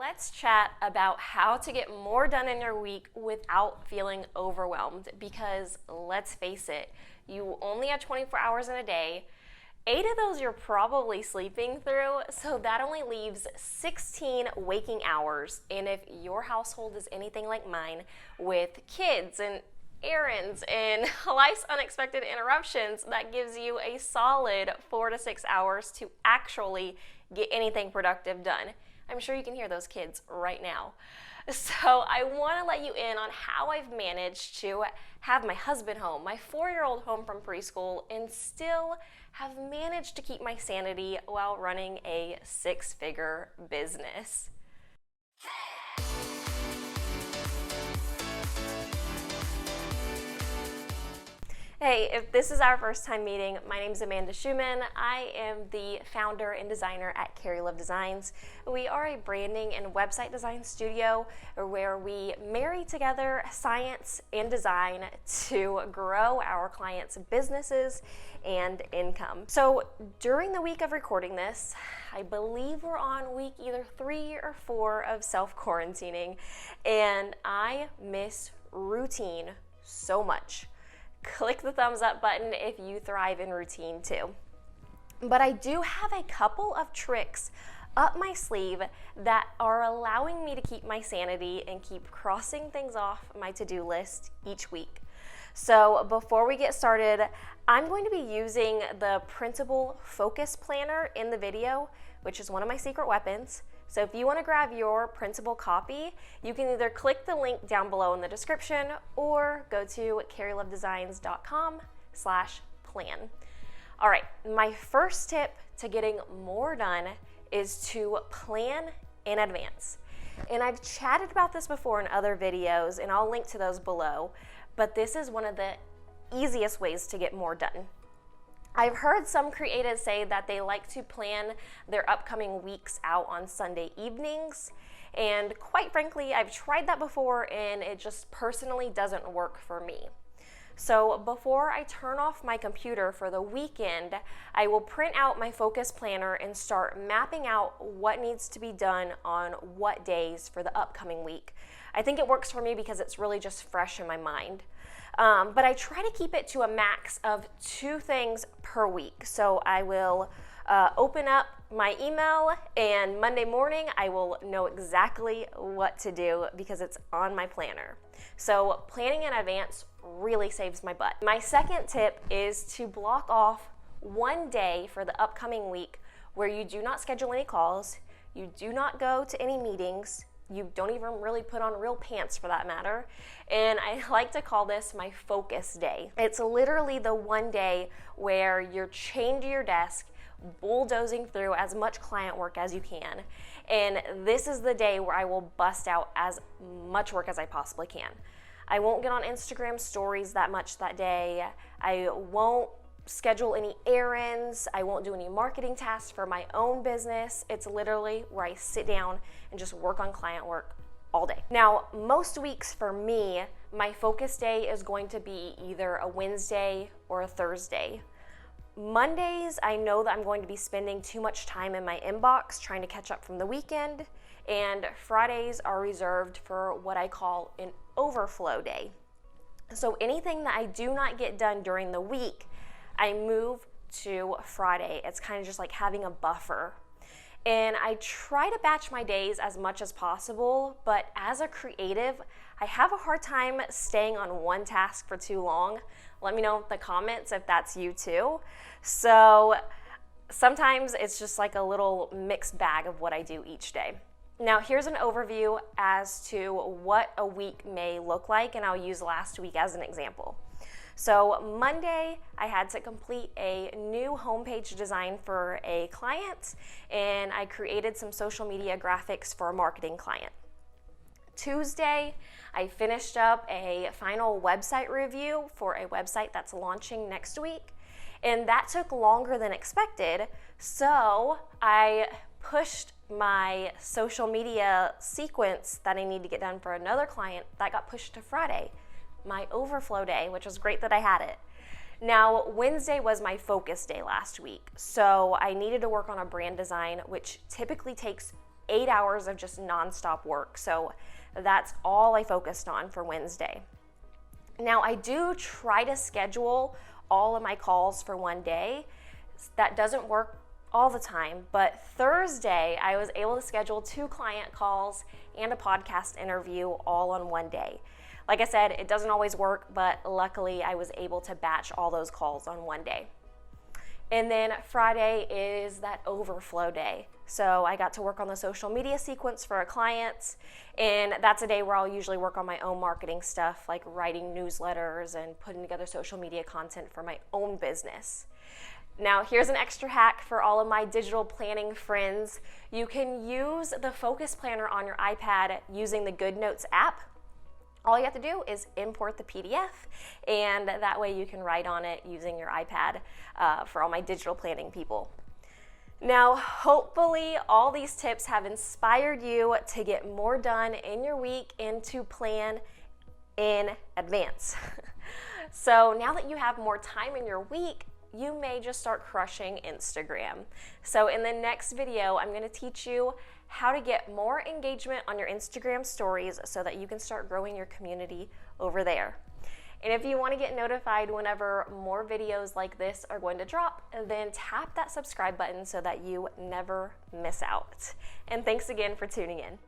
Let's chat about how to get more done in your week without feeling overwhelmed, because let's face it, you only have 24 hours in a day. 8 of those you're probably sleeping through, so that only leaves 16 waking hours. And if your household is anything like mine, with kids and errands and life's unexpected interruptions, that gives you a solid 4 to 6 hours to actually get anything productive done. I'm sure you can hear those kids right now. So I want to let you in on how I've managed to have my husband home, my 4-year-old home from preschool, and still have managed to keep my sanity while running a 6-figure business. Hey, if this is our first time meeting, my name is Amanda Schumann. I am the founder and designer at Carrie Love Designs. We are a branding and website design studio where we marry together science and design to grow our clients' businesses and income. So during the week of recording this, I believe we're on week either 3 or 4 of self-quarantining, and I miss routine so much. Click the thumbs up button if you thrive in routine too. But I do have a couple of tricks up my sleeve that are allowing me to keep my sanity and keep crossing things off my to-do list each week. So before we get started, I'm going to be using the printable focus planner in the video, which is one of my secret weapons. So if you want to grab your printable copy, you can either click the link down below in the description or go to carrielovedesigns.com/plan. All right, my first tip to getting more done is to plan in advance. And I've chatted about this before in other videos, and I'll link to those below, but this is one of the easiest ways to get more done. I've heard some creatives say that they like to plan their upcoming weeks out on Sunday evenings, and quite frankly, I've tried that before and it just personally doesn't work for me. So before I turn off my computer for the weekend, I will print out my focus planner and start mapping out what needs to be done on what days for the upcoming week. I think it works for me because it's really just fresh in my mind. But I try to keep it to a max of 2 things per week. So I will open up my email, and Monday morning I will know exactly what to do because it's on my planner. So planning in advance really saves my butt. My second tip is to block off 1 day for the upcoming week where you do not schedule any calls, you do not go to any meetings, you don't even really put on real pants for that matter. And I like to call this my focus day. It's literally the 1 day where you're chained to your desk, bulldozing through as much client work as you can. And this is the day where I will bust out as much work as I possibly can. I won't get on Instagram stories that much that day. I won't schedule any errands. I won't do any marketing tasks for my own business. It's literally where I sit down and just work on client work all day. Now, most weeks for me, my focus day is going to be either a Wednesday or a Thursday. Mondays, I know that I'm going to be spending too much time in my inbox trying to catch up from the weekend, and Fridays are reserved for what I call an overflow day. So anything that I do not get done during the week, I move to Friday. It's kind of just like having a buffer. And I try to batch my days as much as possible, but as a creative, I have a hard time staying on one task for too long. Let me know in the comments if that's you too. So sometimes it's just like a little mixed bag of what I do each day. Now here's an overview as to what a week may look like, and I'll use last week as an example. So Monday, I had to complete a new homepage design for a client, and I created some social media graphics for a marketing client. Tuesday, I finished up a final website review for a website that's launching next week, and that took longer than expected, so I pushed my social media sequence that I need to get done for another client. That got pushed to Friday, my overflow day, which was great that I had it. Now, Wednesday was my focus day last week, so I needed to work on a brand design, which typically takes 8 hours of just nonstop work. So that's all I focused on for Wednesday. Now, I do try to schedule all of my calls for one day. That doesn't work all the time, but Thursday I was able to schedule 2 client calls and a podcast interview all on one day. Like I said, it doesn't always work, but luckily I was able to batch all those calls on one day. And then Friday is that overflow day. So I got to work on the social media sequence for our clients, and that's a day where I'll usually work on my own marketing stuff, like writing newsletters and putting together social media content for my own business. Now, here's an extra hack for all of my digital planning friends. You can use the Focus Planner on your iPad using the GoodNotes app. All you have to do is import the PDF, and that way you can write on it using your iPad for all my digital planning people. Now, hopefully all these tips have inspired you to get more done in your week and to plan in advance. So now that you have more time in your week, you may just start crushing Instagram. So in the next video, I'm going to teach you how to get more engagement on your Instagram stories so that you can start growing your community over there. And if you want to get notified whenever more videos like this are going to drop, then tap that subscribe button so that you never miss out. And thanks again for tuning in.